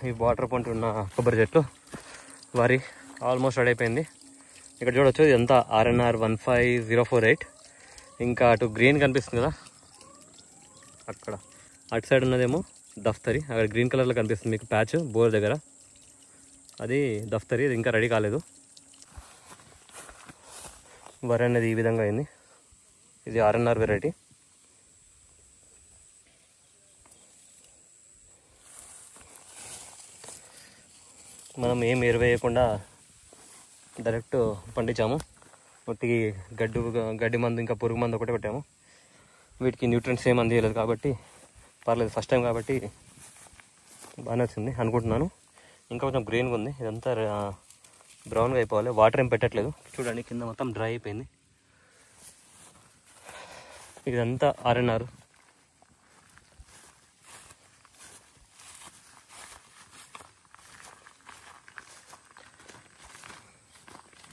ఈ వాటర్ పంట ఉన్న కొబ్బరి చెట్లు వరి ఆల్మోస్ట్ రెడీ అయిపోయింది. ఇక్కడ చూడొచ్చు ఇదంతా RNR 15048. ఇంకా అటు గ్రీన్ కనిపిస్తుంది కదా, అక్కడ అటు సైడ్ ఉన్నదేమో దఫ్తరి. అక్కడ గ్రీన్ కలర్లో కనిపిస్తుంది మీకు ప్యాచ్ బోర్ దగ్గర, అది దఫ్తరి. ఇది ఇంకా రెడీ కాలేదు. వరి అనేది ఈ విధంగా అయింది. ఇది RNR వెరైటీ. మనం ఏం ఎరువేయకుండా డైరెక్ట్ పండించాము. మొత్తికి గడ్డి మందు ఇంకా పురుగు మందు ఒకటే పెట్టాము. వీటికి న్యూట్రియంట్స్ ఏం అందియలేదు కాబట్టి పర్లేదు. ఫస్ట్ టైం కాబట్టి బాగానే వచ్చింది అనుకుంటున్నాను. ఇంకా కొంచెం గ్రీన్గా ఉంది. ఇదంతా బ్రౌన్గా అయిపోవాలి. వాటర్ ఏం పెట్టట్లేదు. చూడండి కింద మొత్తం డ్రై అయిపోయింది. ఇదంతా RNR.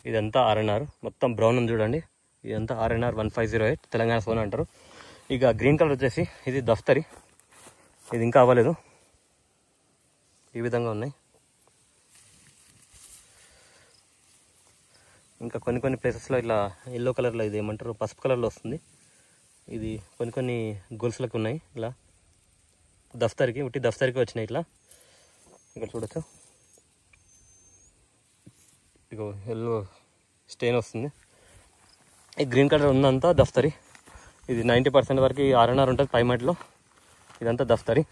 ఇదంతా RNR మొత్తం బ్రౌన్ ఉంది చూడండి. ఇదంతా RNR 1508 తెలంగాణ సోనా అంటారు. ఇక గ్రీన్ కలర్ వచ్చేసి ఇది దఫ్తరి. ఇది ఇంకా అవ్వలేదు. ఈ విధంగా ఉన్నాయి. ఇంకా కొన్ని ప్లేసెస్లో ఇట్లా ఎల్లో కలర్లో, ఇది ఏమంటారు పసుపు కలర్లో వస్తుంది. ఇది కొన్ని గొలుసులకు ఉన్నాయి. ఇలా దఫ్తరికి ఉట్టి దఫ్తరికి వచ్చినాయి. ఇట్లా ఇక్కడ చూడొచ్చు. ఇగో ఎల్లో స్టెయిన్ వస్తుంది. ఈ గ్రీన్ కలర్ ఉందంతా దఫ్తరి. ఇది 90% వరకు RNR ఉంటుంది పై మట్టిలో. ఇదంతా దఫ్తరి.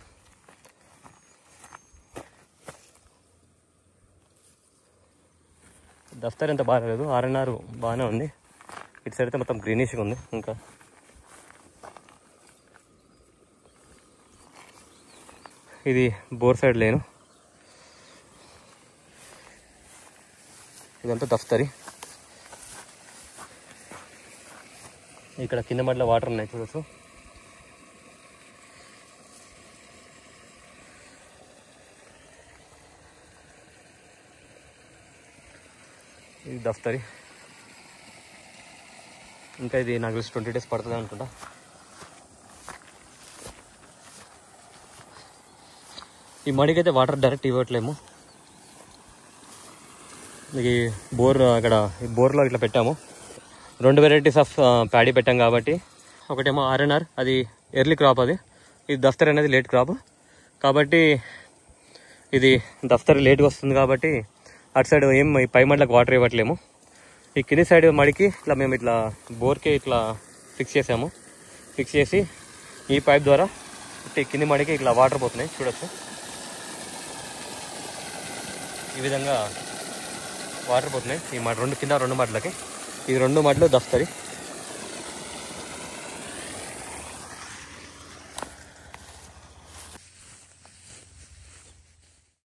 దఫ్తరి అంత బాగాలేదు, RNR బాగానే ఉంది. ఇటు సైడ్ అయితే మొత్తం గ్రీనిష్గా ఉంది. ఇంకా ఇది బోర్ సైడ్ లేను. ఇదంతా దఫ్తరి. ఇక్కడ కింద మట్టిలో వాటర్ ఉన్నాయి చూడొచ్చు. ఇది దఫ్తరి. ఇంకా ఇది నాకు తెలిసి 20 days పడుతుంది అనుకుంటా. ఈ మడికి అయితే వాటర్ డైరెక్ట్ ఇవ్వట్లేము. ఈ బోర్ అక్కడ ఈ బోర్లో ఇట్లా పెట్టాము. 2 వెరైటీస్ ఆఫ్ ప్యాడీ పెట్టాం కాబట్టి, ఒకటేమో RNR, అది ఎర్లీ క్రాప్. అది ఇది దఫ్తరి అనేది లేట్ క్రాప్ కాబట్టి, ఇది దఫ్తరి లేట్గా వస్తుంది కాబట్టి అటు సైడ్ ఏం పై మడిలకు వాటర్ ఇవ్వట్లేము. ఈ కింది సైడ్ మడికి ఇట్లా మేము ఇట్లా బోర్కి ఇట్లా ఫిక్స్ చేసాము. ఫిక్స్ చేసి ఈ పైప్ ద్వారా కింది మడికి ఇట్లా వాటర్ పోతున్నాయి చూడొచ్చు. ఈ విధంగా వాటర్ పోతున్నాయి. ఈ రెండు కింద 2 మడ్లకి. ఈ 2 మడ్లు దఫ్తరి.